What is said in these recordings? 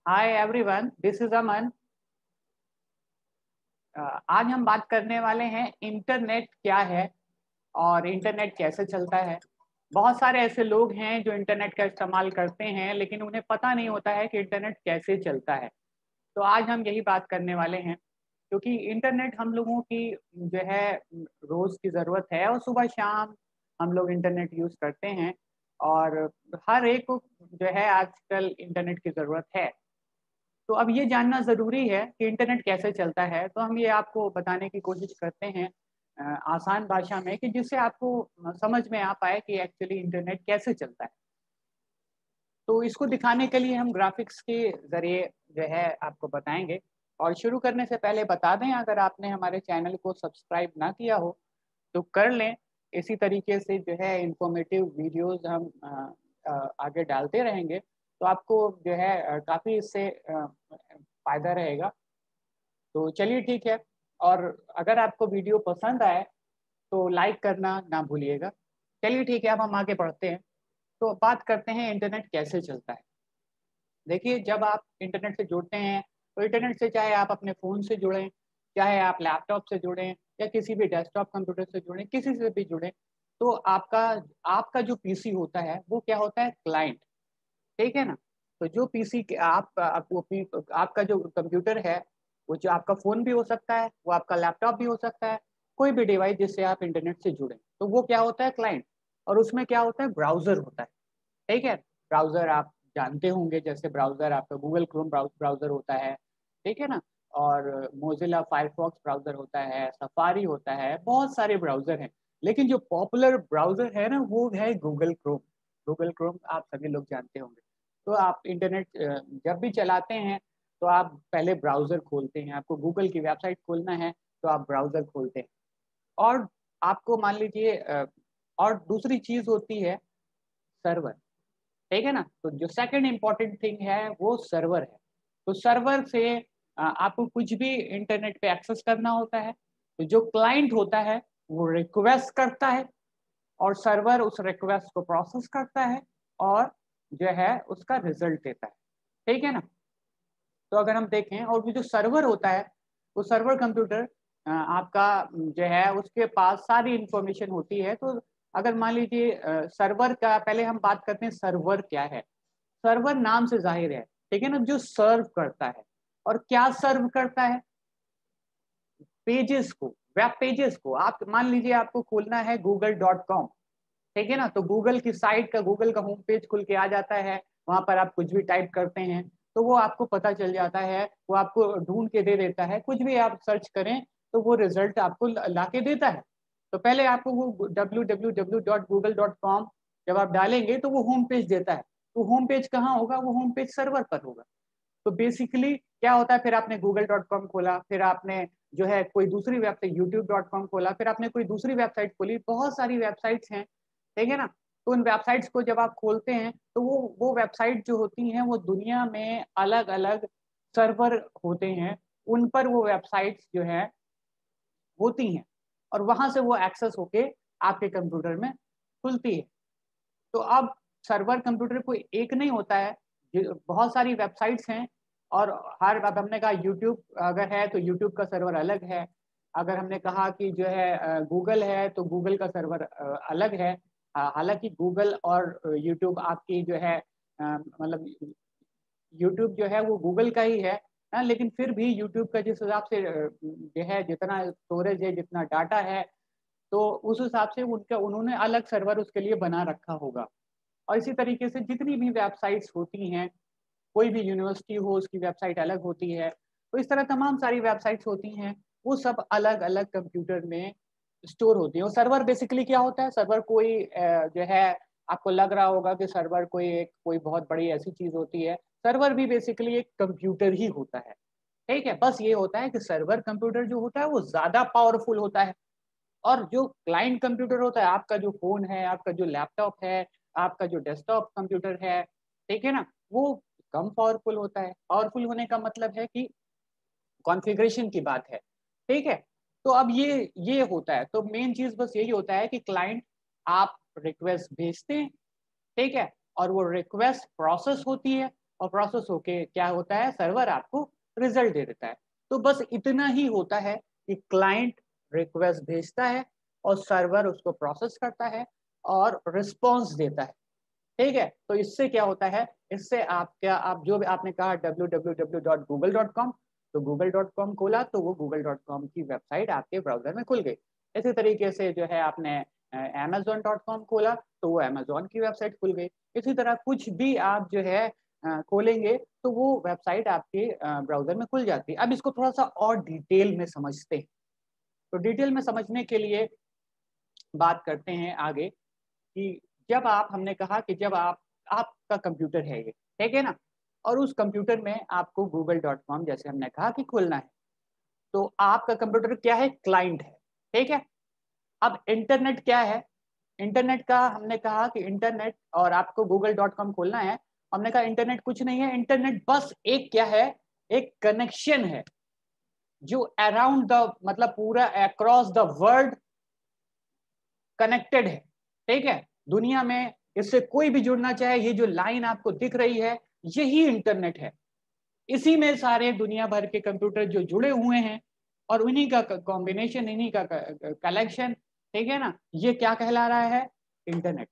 Hi everyone, this is अमन। आज हम बात करने वाले हैं इंटरनेट क्या है और इंटरनेट कैसे चलता है। बहुत सारे ऐसे लोग हैं जो इंटरनेट का इस्तेमाल करते हैं लेकिन उन्हें पता नहीं होता है कि इंटरनेट कैसे चलता है। तो आज हम यही बात करने वाले हैं क्योंकि इंटरनेट हम लोगों की जो है रोज़ की ज़रूरत है और सुबह शाम हम लोग इंटरनेट यूज़ करते हैं और हर एक को जो है आजकल इंटरनेट की ज़रूरत है। तो अब ये जानना ज़रूरी है कि इंटरनेट कैसे चलता है, तो हम ये आपको बताने की कोशिश करते हैं आसान भाषा में कि जिससे आपको समझ में आ पाए कि एक्चुअली इंटरनेट कैसे चलता है। तो इसको दिखाने के लिए हम ग्राफ़िक्स के ज़रिए जो है आपको बताएँगे और शुरू करने से पहले बता दें, अगर आपने हमारे चैनल को सब्सक्राइब ना किया हो, तो कर लें। इसी तरीके से जो है इन्फॉर्मेटिव वीडियोज़ हम आगे डालते रहेंगे, तो आपको जो है काफ़ी इससे फ़ायदा रहेगा। तो चलिए ठीक है, और अगर आपको वीडियो पसंद आए तो लाइक करना ना भूलिएगा। चलिए ठीक है, अब हम आगे बढ़ते हैं। तो बात करते हैं इंटरनेट कैसे चलता है। देखिए, जब आप इंटरनेट से जुड़ते हैं तो इंटरनेट से चाहे आप अपने फ़ोन से जुड़ें, चाहे आप लैपटॉप से जुड़ें या किसी भी डेस्कटॉप कंप्यूटर से जुड़ें, किसी से भी जुड़ें, तो आपका आपका जो पीसी होता है वो क्या होता है, क्लाइंट। ठीक है ना? तो जो पीसी के आपको आपका जो कंप्यूटर है, वो जो आपका फ़ोन भी हो सकता है, वो आपका लैपटॉप भी हो सकता है, कोई भी डिवाइस जिससे आप इंटरनेट से जुड़ें, तो वो क्या होता है, क्लाइंट। और उसमें क्या होता है, ब्राउज़र होता है, ठीक है? ब्राउज़र आप जानते होंगे, जैसे ब्राउज़र आपका गूगल क्रोम ब्राउज़र होता है, ठीक है ना? और मोज़िला फ़ायरफ़ॉक्स ब्राउज़र होता है, सफ़ारी होता है, बहुत सारे ब्राउज़र हैं। लेकिन जो पॉपुलर ब्राउज़र है ना, वो है गूगल क्रोम। गूगल क्रोम आप सभी लोग जानते होंगे। तो आप इंटरनेट जब भी चलाते हैं, तो आप पहले ब्राउज़र खोलते हैं। आपको गूगल की वेबसाइट खोलना है, तो आप ब्राउज़र खोलते हैं। और आपको मान लीजिए और दूसरी चीज़ होती है सर्वर, ठीक है ना? तो जो सेकंड इम्पोर्टेंट थिंग है, वो सर्वर है। तो सर्वर से आपको कुछ भी इंटरनेट पे एक्सेस करना होता है, तो जो क्लाइंट होता है, वो रिक्वेस्ट करता है और सर्वर उस रिक्वेस्ट को प्रोसेस करता है और जो है उसका रिज़ल्ट देता है। ठीक है ना? तो अगर हम देखें, और वो जो सर्वर होता है, वो सर्वर कंप्यूटर आपका जो है उसके पास सारी इन्फॉर्मेशन होती है। तो अगर मान लीजिए सर्वर का पहले हम बात करते हैं, सर्वर क्या है? सर्वर नाम से ज़ाहिर है, ठीक है ना? जो सर्व करता है। और क्या सर्व करता है? पेजेस को, वेब पेजेस को। आप मान लीजिए आपको खोलना है google.com, ठीक है ना? तो गूगल की साइट का, गूगल का होम पेज खुल के आ जाता है, वहाँ पर आप कुछ भी टाइप करते हैं, तो वो आपको पता चल जाता है, वो आपको ढूँढ के दे देता है। कुछ भी आप सर्च करें, तो वो रिज़ल्ट आपको ला के देता है। तो पहले आपको वो www.google.com जब आप डालेंगे, तो वो होम पेज देता है। तो होम पेज कहाँ होगा? वो होम पेज सर्वर पर होगा। तो बेसिकली क्या होता है, फिर आपने google.com खोला, फिर आपने जो है कोई दूसरी वेबसाइट youtube.com खोला, फिर आपने कोई दूसरी वेबसाइट खोली, बहुत सारी वेबसाइट्स हैं, ठीक है ना? तो उन वेबसाइट्स को जब आप खोलते हैं, तो वो वेबसाइट जो होती हैं, वो दुनिया में अलग-अलग सर्वर होते हैं, उन पर वो वेबसाइट्स जो हैं होती हैं और वहाँ से वो एक्सेस होके आपके कंप्यूटर में खुलती है। तो अब सर्वर कंप्यूटर कोई एक नहीं होता है, बहुत सारी वेबसाइट्स हैं। और हर, अब हमने कहा यूट्यूब अगर है तो यूट्यूब का सर्वर अलग है। अगर हमने कहा कि जो है गूगल है तो गूगल का सर्वर अलग है। हालांकि गूगल और यूट्यूब आपकी जो है मतलब यूट्यूब जो है वो गूगल का ही है, लेकिन फिर भी यूट्यूब का जिस हिसाब से जो है, जितना स्टोरेज है, जितना डाटा है, तो उस हिसाब से उनका उन्होंने अलग सर्वर उसके लिए बना रखा होगा। और इसी तरीके से जितनी भी वेबसाइट्स होती हैं, कोई भी यूनिवर्सिटी हो उसकी वेबसाइट अलग होती है। तो इस तरह तमाम सारी वेबसाइट्स होती हैं, वो सब अलग-अलग कंप्यूटर में स्टोर होती हैं। और सर्वर बेसिकली क्या होता है? सर्वर कोई जो है, आपको लग रहा होगा कि सर्वर कोई बहुत बड़ी ऐसी चीज़ होती है। सर्वर भी बेसिकली एक कंप्यूटर ही होता है, ठीक है? बस ये होता है कि सर्वर कंप्यूटर जो होता है वो ज़्यादा पावरफुल होता है और जो क्लाइंट कंप्यूटर होता है, आपका जो फ़ोन है, आपका जो लैपटॉप है, आपका जो डेस्कटॉप कंप्यूटर है, ठीक है ना? वो कम पावरफुल होता है। पावरफुल होने का मतलब है कि कॉन्फ़िगरेशन की बात है, ठीक है? तो अब ये होता है, तो मेन चीज़ बस यही होता है कि क्लाइंट, आप रिक्वेस्ट भेजते हैं, ठीक है? और वो रिक्वेस्ट प्रोसेस होती है और प्रोसेस होके क्या होता है, सर्वर आपको रिजल्ट दे देता है। तो बस इतना ही होता है कि क्लाइंट रिक्वेस्ट भेजता है और सर्वर उसको प्रोसेस करता है और रिस्पॉन्स देता है। ठीक है, तो इससे क्या होता है, इससे आप जो भी आपने कहा www.google.com, तो google.com खोला तो वो google.com की वेबसाइट आपके ब्राउजर में खुल गई। इसी तरीके से जो है आपने amazon.com खोला तो वो amazon की वेबसाइट खुल गई। इसी तरह कुछ भी आप जो है खोलेंगे तो वो वेबसाइट आपके ब्राउजर में खुल जाती है। अब इसको थोड़ा सा और डिटेल में समझते हैं। तो डिटेल में समझने के लिए बात करते हैं आगे कि जब आप हमने कहा कि जब आपका कंप्यूटर है ये, ठीक है ना, और उस कंप्यूटर में आपको google.com जैसे हमने कहा कि खोलना है, तो आपका कंप्यूटर क्या है, क्लाइंट है। ठीक है, अब इंटरनेट क्या है, इंटरनेट का हमने कहा कि इंटरनेट और आपको google.com खोलना है, हमने कहा इंटरनेट कुछ नहीं है, इंटरनेट बस एक क्या है, एक कनेक्शन है जो अराउंड द मतलब पूरा अक्रॉस द वर्ल्ड कनेक्टेड है। ठीक है, दुनिया में इससे कोई भी जुड़ना चाहे, ये जो लाइन आपको दिख रही है यही इंटरनेट है। इसी में सारे दुनिया भर के कंप्यूटर जो जुड़े हुए हैं और उन्हीं का कॉम्बिनेशन, इन्हीं का कलेक्शन, ठीक है ना, ये क्या कहला रहा है, इंटरनेट।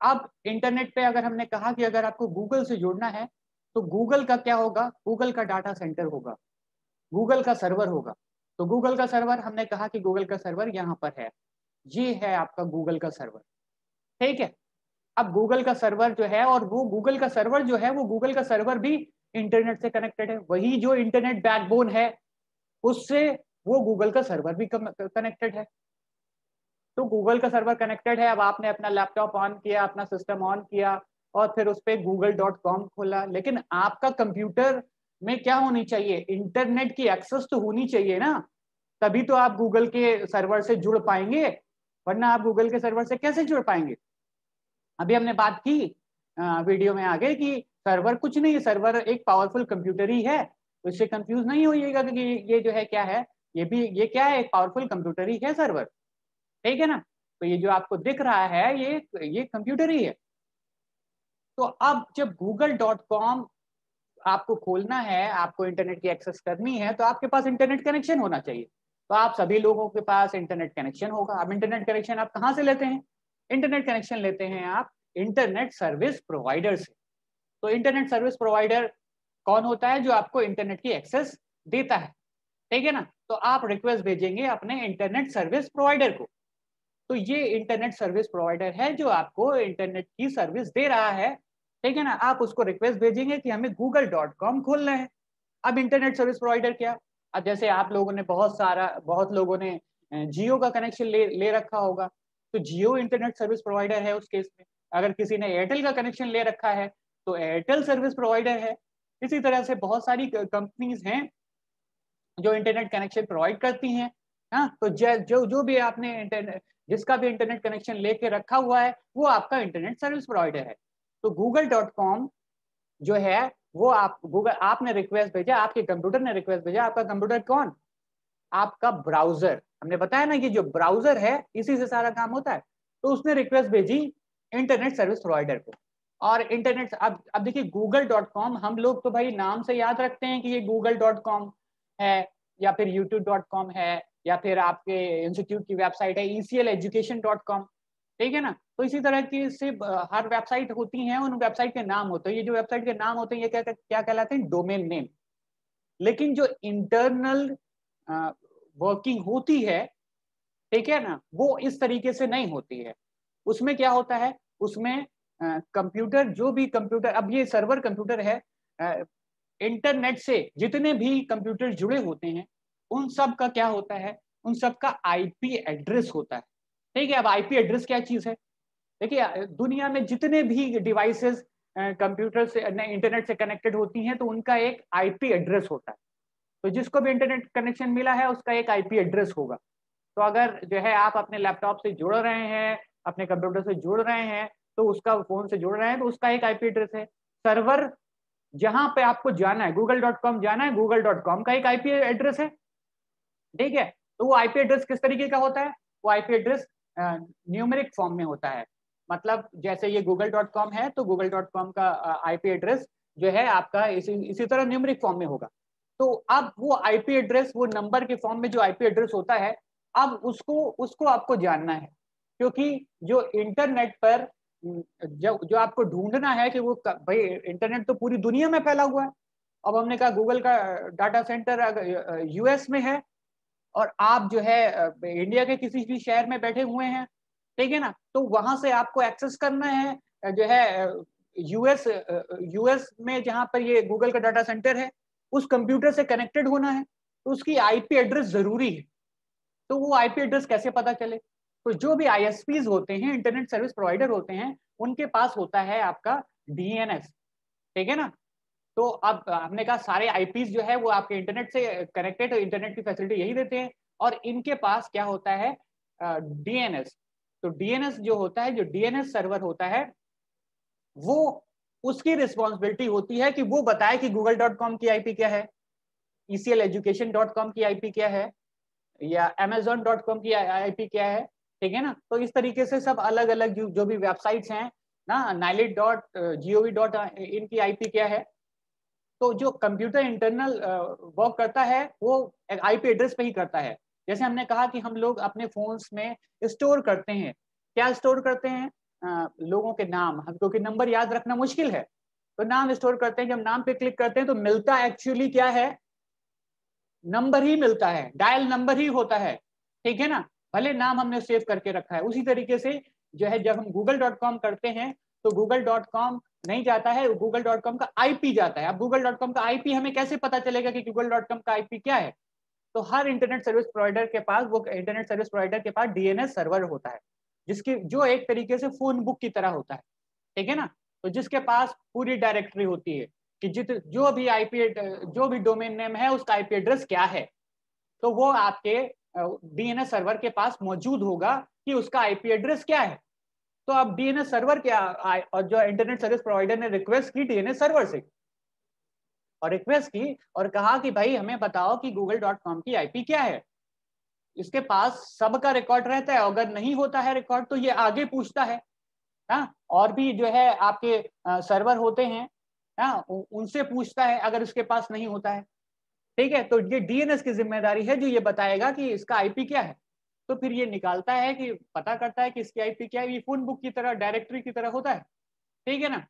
अब इंटरनेट पे अगर हमने कहा कि अगर आपको गूगल से जुड़ना है तो गूगल का क्या होगा, गूगल का डाटा सेंटर होगा, गूगल का सर्वर होगा। तो गूगल का सर्वर हमने कहा कि गूगल का सर्वर यहाँ पर है, ये है आपका गूगल का सर्वर। ठीक है, अब गूगल का सर्वर जो है, और वो गूगल का सर्वर जो है, वो गूगल का सर्वर भी इंटरनेट से कनेक्टेड है, वही जो इंटरनेट बैकबोन है उससे वो गूगल का सर्वर भी कनेक्टेड है। तो गूगल का सर्वर कनेक्टेड है। अब आपने अपना लैपटॉप ऑन किया, अपना सिस्टम ऑन किया और फिर उस पर google.com खोला, लेकिन आपका कंप्यूटर में क्या होनी चाहिए, इंटरनेट की एक्सेस तो होनी चाहिए ना, तभी तो आप गूगल के सर्वर से जुड़ पाएंगे, वरना आप गूगल के सर्वर से कैसे जुड़ पाएंगे। अभी हमने बात की वीडियो में आगे कि सर्वर कुछ नहीं है, सर्वर एक पावरफुल कंप्यूटर ही है, तो इससे कंफ्यूज नहीं होइएगा कि ये जो है क्या है, ये क्या है, एक पावरफुल कंप्यूटर ही है सर्वर। ठीक है ना, तो ये जो आपको दिख रहा है ये कंप्यूटर ही है। तो अब जब google.com आपको खोलना है, आपको इंटरनेट की एक्सेस करनी है, तो आपके पास इंटरनेट कनेक्शन होना चाहिए। तो आप सभी लोगों के पास इंटरनेट कनेक्शन होगा। अब इंटरनेट कनेक्शन आप कहाँ से लेते हैं, इंटरनेट कनेक्शन लेते हैं आप इंटरनेट सर्विस प्रोवाइडर से। तो इंटरनेट सर्विस प्रोवाइडर कौन होता है, जो आपको इंटरनेट की एक्सेस देता है। ठीक है ना, तो आप रिक्वेस्ट भेजेंगे अपने इंटरनेट सर्विस प्रोवाइडर को, तो ये इंटरनेट सर्विस प्रोवाइडर है जो आपको इंटरनेट की सर्विस दे रहा है। ठीक है ना, आप उसको रिक्वेस्ट भेजेंगे कि हमें google.com खोलना है। अब इंटरनेट सर्विस प्रोवाइडर क्या, अब जैसे आप लोगों ने बहुत लोगों ने जियो का कनेक्शन ले रखा होगा, तो जियो इंटरनेट सर्विस प्रोवाइडर है उस केस में। अगर किसी ने एयरटेल का कनेक्शन ले रखा है तो एयरटेल सर्विस प्रोवाइडर है। इसी तरह से बहुत सारी कंपनीज हैं जो इंटरनेट कनेक्शन प्रोवाइड करती हैं। हाँ, तो जो भी आपने इंटरनेट, जिसका भी इंटरनेट कनेक्शन लेके रखा हुआ है वो आपका इंटरनेट सर्विस प्रोवाइडर है। तो google.com जो है वो आपने रिक्वेस्ट भेजा, आपके कंप्यूटर ने रिक्वेस्ट भेजा। आपका कंप्यूटर कौन, आपका ब्राउजर। हमने बताया ना कि जो ब्राउजर है इसी से सारा काम होता है। तो उसने रिक्वेस्ट भेजी इंटरनेट सर्विस प्रोवाइडर को, और इंटरनेट अब देखिए google.com, हम लोग तो भाई नाम से याद रखते हैं कि ये google.com है या फिर youtube.com है या फिर आपके इंस्टीट्यूट की वेबसाइट है ecleducation.com। ठीक है ना, तो इसी तरह की से हर वेबसाइट होती हैं, उन वेबसाइट के नाम होते हैं। ये जो वेबसाइट के नाम होते हैं ये क्या क्या कहलाते हैं, डोमेन नेम। लेकिन जो इंटरनल वर्किंग होती है, ठीक है ना, वो इस तरीके से नहीं होती है। उसमें क्या होता है, उसमें कंप्यूटर, जो भी कंप्यूटर, अब ये सर्वर कंप्यूटर है, इंटरनेट से जितने भी कंप्यूटर जुड़े होते हैं उन सब का क्या होता है, उन सब का आईपी एड्रेस होता है। ठीक है, अब आईपी एड्रेस क्या चीज है, देखिए दुनिया में जितने भी डिवाइसेस कंप्यूटर से इंटरनेट से कनेक्टेड होती हैं तो उनका एक आईपी एड्रेस होता है। तो जिसको भी इंटरनेट कनेक्शन मिला है उसका एक आईपी एड्रेस होगा। तो अगर जो है आप अपने लैपटॉप से जुड़ रहे हैं, अपने कंप्यूटर से जुड़ रहे हैं, तो उसका फोन से जुड़ रहे हैं तो उसका एक आईपी एड्रेस है। सर्वर जहां पे आपको जाना है, google.com जाना है, google.com का एक आईपी एड्रेस है। ठीक है, तो वो आईपी एड्रेस किस तरीके का होता है, वो आईपी एड्रेस न्यूमेरिक फॉर्म में होता है। मतलब जैसे ये google.com है तो google.com का आईपी एड्रेस जो है आपका इसी तरह न्यूमेरिक फॉर्म में होगा। तो अब वो आईपी एड्रेस, वो नंबर के फॉर्म में जो आईपी एड्रेस होता है, अब उसको आपको जानना है, क्योंकि जो इंटरनेट पर जो आपको ढूंढना है कि वो भाई इंटरनेट तो पूरी दुनिया में फैला हुआ है। अब हमने कहा गूगल का डाटा सेंटर यूएस में है और आप जो है इंडिया के किसी भी शहर में बैठे हुए हैं, ठीक है ना, तो वहां से आपको एक्सेस करना है जो है यूएस में जहां पर ये गूगल का डाटा सेंटर है, उस कंप्यूटर से कनेक्टेड होना है, तो उसकी आईपी एड्रेस जरूरी है। तो वो आईपी एड्रेस कैसे पता चले? तो जो भी आईएसपीज होते हैं, इंटरनेट सर्विस प्रोवाइडर होते हैं, उनके पास होता है आपका डीएनएस, ठीक है ना। तो अब हमने कहा सारे आईपीज जो है वो आपके इंटरनेट से कनेक्टेड, इंटरनेट की फैसिलिटी यही देते हैं, और इनके पास क्या होता है? डीएनएस। तो डीएनएस जो होता है, जो डीएनएस सर्वर होता है, वो उसकी रिस्पॉन्सिबिलिटी होती है कि वो बताए कि google.com की आईपी क्या है, ecleducation.com की आईपी क्या है, या amazon.com की आईपी क्या है, ठीक है ना। तो इस तरीके से सब अलग अलग जो भी वेबसाइट्स हैं ना, nilit.gov.in की आईपी क्या है। तो जो कंप्यूटर इंटरनल वर्क करता है वो आईपी एड्रेस पे ही करता है। जैसे हमने कहा कि हम लोग अपने फोन्स में स्टोर करते हैं, क्या स्टोर करते हैं? लोगों के नाम, क्योंकि नंबर याद रखना मुश्किल है, तो नाम स्टोर करते हैं। जब नाम पे क्लिक करते हैं तो मिलता एक्चुअली क्या है? नंबर ही मिलता है, डायल नंबर ही होता है, ठीक है ना, भले नाम हमने सेव करके रखा है। उसी तरीके से जो है जब हम google.com करते हैं तो google.com नहीं जाता है, google.com का आईपी जाता है। अब google.com का आईपी हमें कैसे पता चलेगा कि google.com का आईपी क्या है? तो हर इंटरनेट सर्विस प्रोवाइडर के पास, वो इंटरनेट सर्विस प्रोवाइडर के पास डीएनएस सर्वर होता है, जिसकी जो एक तरीके से फोन बुक की तरह होता है, ठीक है ना। तो जिसके पास पूरी डायरेक्टरी होती है कि जो भी आईपी, जो भी डोमेन नेम है उसका आईपी एड्रेस क्या है, तो वो आपके डीएनएस सर्वर के पास मौजूद होगा कि उसका आईपी एड्रेस क्या है। तो अब डीएनएस सर्वर क्या, और जो इंटरनेट सर्विस प्रोवाइडर ने रिक्वेस्ट की डीएनएस सर्वर से, और रिक्वेस्ट की और कहा कि भाई हमें बताओ कि google.com की आईपी क्या है। इसके पास सबका रिकॉर्ड रहता है, अगर नहीं होता है रिकॉर्ड तो ये आगे पूछता है। हाँ, और भी जो है आपके सर्वर होते हैं, हाँ, उनसे पूछता है अगर उसके पास नहीं होता है, ठीक है। तो ये डीएनएस की जिम्मेदारी है जो ये बताएगा कि इसका आईपी क्या है। तो फिर ये निकालता है कि पता करता है कि इसकी आईपी क्या है। ये फोन बुक की तरह, डायरेक्टरी की तरह होता है, ठीक है ना।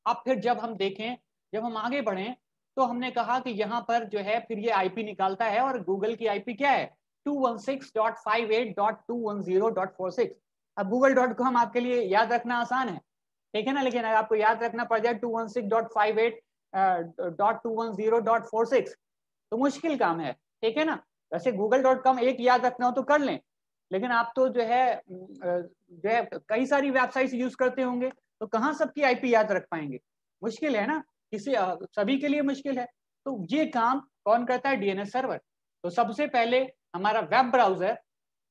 अब फिर जब हम देखें, जब हम आगे बढ़ें, तो हमने कहा कि यहाँ पर जो है फिर ये आईपी निकालता है, और गूगल की आईपी क्या है? 216.58.210.46। अब google.com आपके लिए याद रखना आसान है, ठीक है ना, लेकिन अगर आपको याद रखना पड़ जाए 216.58.210.46 तो मुश्किल काम है, ठीक है ना। वैसे google.com एक याद रखना हो तो कर लें, लेकिन आप तो जो है कई सारी वेबसाइट्स यूज करते होंगे, तो कहाँ सबकी आईपी याद रख पाएंगे? मुश्किल है ना, सभी के लिए मुश्किल है। तो ये काम कौन करता है? DNS server. तो सबसे पहले हमारा वेब ब्राउजर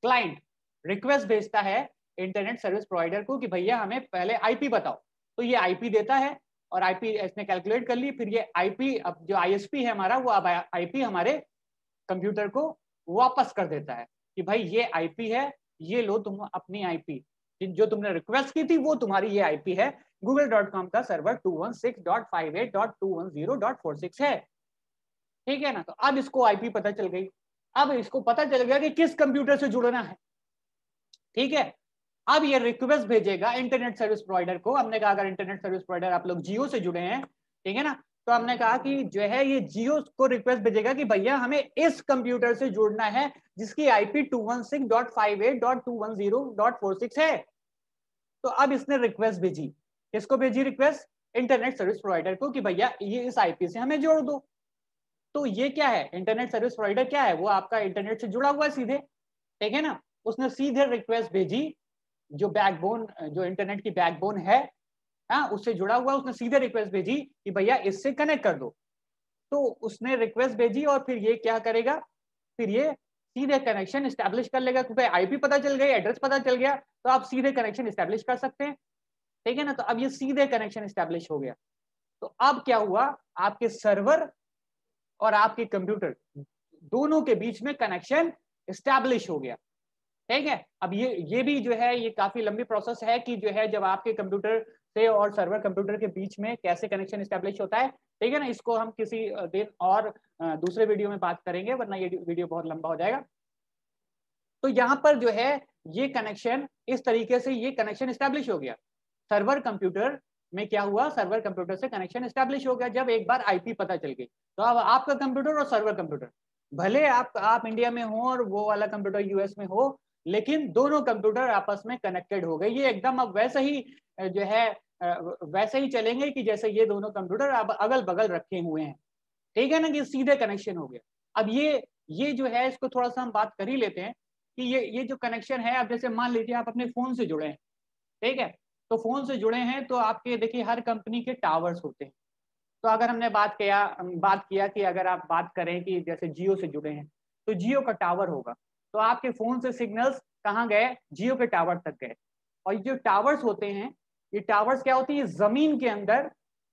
क्लाइंट रिक्वेस्ट भेजता है इंटरनेट सर्विस प्रोवाइडर को कि भैया हमें पहले आईपी बताओ। तो ये आईपी देता है, और आईपी इसने कैलकुलेट कर ली, फिर ये आईपी, अब जो आईएसपी है हमारा, वो अब आईपी हमारे कंप्यूटर को वापस कर देता है कि भाई ये आईपी है, ये लो तुम अपनी आईपी, जो तुमने रिक्वेस्ट की थी वो तुम्हारी ये आईपी है। google.com का सर्वर 216.58.210.46 है, ठीक है ना। तो अब इसको आईपी पता चल गई, अब इसको पता चल गया कि किस कंप्यूटर से जुड़ना है, ठीक है। अब ये रिक्वेस्ट भेजेगा इंटरनेट सर्विस प्रोवाइडर को। हमने कहा अगर इंटरनेट सर्विस प्रोवाइडर आप लोग जियो से जुड़े हैं, ठीक है ना, तो हमने कहा कि जो है ये जियो को रिक्वेस्ट भेजेगा कि भैया हमें इस कंप्यूटर से जुड़ना है जिसकी आईपी 216.58.210.46 है। तो अब इसने रिक्वेस्ट भेजी, किसको भेजी रिक्वेस्ट? इंटरनेट सर्विस प्रोवाइडर को, कि भैया ये इस आईपी से हमें जोड़ दो। तो ये क्या है? इंटरनेट सर्विस प्रोवाइडर क्या है? वो आपका इंटरनेट से जुड़ा हुआ है सीधे, ठीक है ना। उसने सीधे रिक्वेस्ट भेजी, जो बैकबोन, जो इंटरनेट की बैकबोन है, हाँ, उससे जुड़ा हुआ, उसने सीधे रिक्वेस्ट भेजी कि भैया इससे कनेक्ट कर दो। तो उसने रिक्वेस्ट भेजी और फिर ये क्या करेगा? फिर ये सीधे कनेक्शन स्टैब्लिश कर लेगा, क्योंकि आईपी पता चल गई, एड्रेस पता चल गया, तो आप सीधे कनेक्शन स्टैब्लिश कर सकते हैं, ठीक है ना। तो अब ये सीधे कनेक्शन स्टैब्लिश हो गया। तो अब क्या हुआ? आपके सर्वर और आपके कंप्यूटर दोनों के बीच में कनेक्शन स्टैब्लिश हो गया, ठीक है। अब ये भी जो है ये काफी लंबी प्रोसेस है कि जो है जब आपके कंप्यूटर से और सर्वर कंप्यूटर के बीच में कैसे कनेक्शन इस्टेब्लिश होता है, ठीक है ना। इसको हम किसी दिन और दूसरे वीडियो में बात करेंगे, वरना ये वीडियो बहुत लंबा हो जाएगा। तो यहाँ पर जो है ये कनेक्शन इस तरीके से ये कनेक्शन इस्टेब्लिश हो गया। सर्वर कंप्यूटर में क्या हुआ, सर्वर कंप्यूटर से कनेक्शन इस्टेब्लिश हो गया जब एक बार आईपी पता चल गई। तो अब आपका कंप्यूटर और सर्वर कंप्यूटर, भले आप इंडिया में हो और वो वाला कंप्यूटर यूएस में हो, लेकिन दोनों कंप्यूटर आपस में कनेक्टेड हो गए। ये एकदम अब वैसे ही जो है वैसे ही चलेंगे कि जैसे ये दोनों कंप्यूटर अब अगल बगल रखे हुए हैं, ठीक है ना, कि सीधे कनेक्शन हो गया। अब ये जो है इसको थोड़ा सा हम बात कर ही लेते हैं कि ये जो कनेक्शन है, अब जैसे मान लीजिए आप अपने फोन से जुड़े हैं, ठीक है। तो फोन से जुड़े हैं तो आपके देखिए हर कंपनी के टावर्स होते हैं। तो अगर हमने बात किया कि अगर आप बात करें कि जैसे जियो से जुड़े हैं तो जियो का टावर होगा, तो आपके फोन से सिग्नल्स कहाँ गए, जियो के टावर तक गए। और ये जो टावर्स होते हैं, ये टावर्स क्या होती है, जमीन के अंदर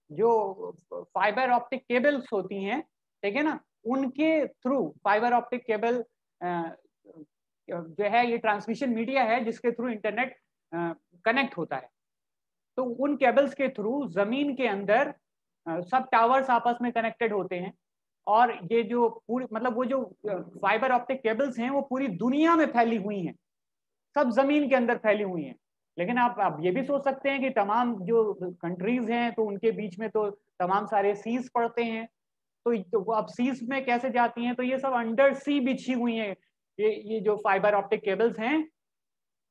जो फाइबर ऑप्टिक केबल्स होती हैं, ठीक है ना, उनके थ्रू फाइबर ऑप्टिक केबल जो है ये ट्रांसमिशन मीडिया है जिसके थ्रू इंटरनेट कनेक्ट होता है। तो उन केबल्स के थ्रू जमीन के अंदर सब टावर्स आपस में कनेक्टेड होते हैं। और ये जो पूरी मतलब वो जो फाइबर ऑप्टिक केबल्स हैं वो पूरी दुनिया में फैली हुई हैं, सब जमीन के अंदर फैली हुई हैं। लेकिन आप ये भी सोच सकते हैं कि तमाम जो कंट्रीज हैं तो उनके बीच में तो तमाम सारे सीज पड़ते हैं। तो वो अब सीज में कैसे जाती हैं, तो ये सब अंडर सी बिछी हुई हैं। ये जो फाइबर ऑप्टिक केबल्स हैं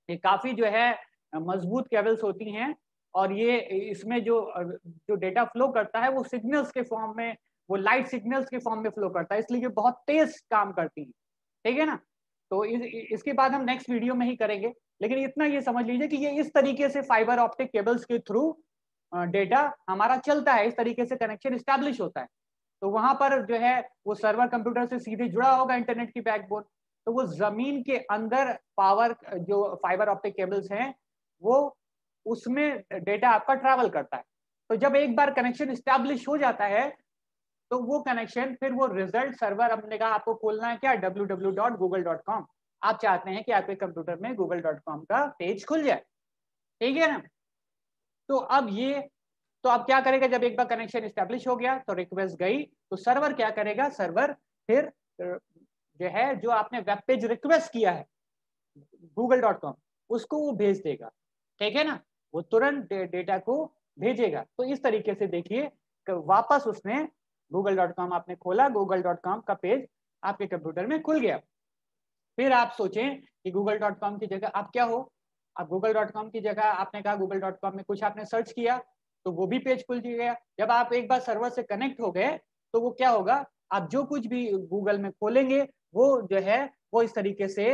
ये काफी जो है मजबूत केबल्स होती हैं। और ये इसमें जो डेटा फ्लो करता है वो सिग्नल्स के फॉर्म में, वो लाइट सिग्नल्स के फॉर्म में फ्लो करता है, इसलिए ये बहुत तेज काम करती है, ठीक है ना। तो इसके बाद हम नेक्स्ट वीडियो में ही करेंगे। लेकिन इतना ये समझ लीजिए कि ये इस तरीके से फाइबर ऑप्टिक केबल्स के थ्रू डेटा हमारा चलता है, इस तरीके से कनेक्शन स्टैब्लिश होता है। तो वहां पर जो है वो सर्वर कंप्यूटर से सीधे जुड़ा होगा इंटरनेट की बैकबोन। तो वो जमीन के अंदर पावर जो फाइबर ऑप्टिक केबल्स हैं वो उसमें डेटा आपका ट्रैवल करता है। तो जब एक बार कनेक्शन स्टैब्लिश हो जाता है तो वो कनेक्शन फिर वो रिजल्ट सर्वर, हमने कहा आपको खोलना है क्या, www.google.com। आप चाहते हैं कि आपके कंप्यूटर में google.com का पेज खुल जाए, ठीक है ना। तो अब क्या करेगा, जब एक बार कनेक्शन स्टैब्लिश हो गया तो रिक्वेस्ट गई तो सर्वर क्या करेगा, सर्वर फिर जो है जो आपने वेब पेज रिक्वेस्ट किया है google.com उसको वो भेज देगा, ठीक है ना, वो तुरंत डेटा को भेजेगा। तो इस तरीके से देखिए वापस उसने google.com आपने खोला, google.com का पेज आपके कंप्यूटर में खुल गया। फिर आप सोचें कि google.com की जगह आप क्या हो, अब google.com की जगह आपने कहा google.com में कुछ आपने सर्च किया तो वो भी पेज खुल गया। जब आप एक बार सर्वर से कनेक्ट हो गए तो वो क्या होगा, आप जो कुछ भी गूगल में खोलेंगे वो जो है वो इस तरीके से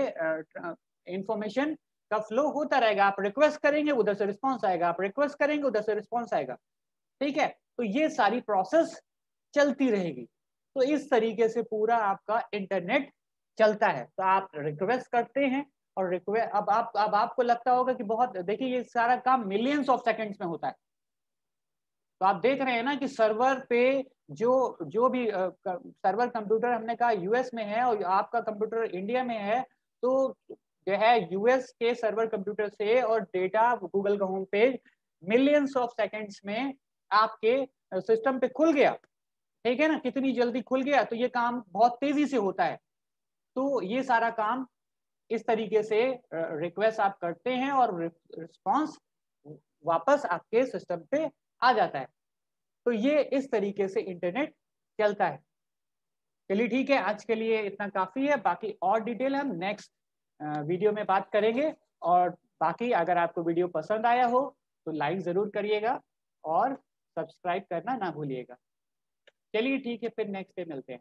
इंफॉर्मेशन का फ्लो होता रहेगा। आप रिक्वेस्ट करेंगे उधर से रिस्पॉन्स आएगा, आप रिक्वेस्ट करेंगे उधर से रिस्पॉन्स आएगा, ठीक है। तो ये सारी प्रोसेस चलती रहेगी। तो इस तरीके से पूरा आपका इंटरनेट चलता है। तो आप रिक्वेस्ट करते हैं और रिक्वेस्ट अब आपको लगता होगा कि बहुत, देखिए ये सारा काम मिलियंस ऑफ सेकंड्स में होता है। तो आप देख रहे हैं ना कि सर्वर पे जो भी सर्वर कंप्यूटर हमने कहा यूएस में है और आपका कंप्यूटर इंडिया में है, तो जो है यूएस के सर्वर कंप्यूटर से और डेटा गूगल का home page millions of seconds में आपके सिस्टम पे खुल गया, ठीक है ना, कितनी जल्दी खुल गया। तो ये काम बहुत तेजी से होता है। तो ये सारा काम इस तरीके से रिक्वेस्ट आप करते हैं और रिस्पॉन्स वापस आपके सिस्टम पे आ जाता है। तो ये इस तरीके से इंटरनेट चलता है। चलिए ठीक है, आज के लिए इतना काफी है, बाकी और डिटेल हम नेक्स्ट वीडियो में बात करेंगे। और बाकी अगर आपको वीडियो पसंद आया हो तो लाइक जरूर करिएगा और सब्सक्राइब करना ना भूलिएगा। चलिए ठीक है, फिर नेक्स्ट डे मिलते हैं।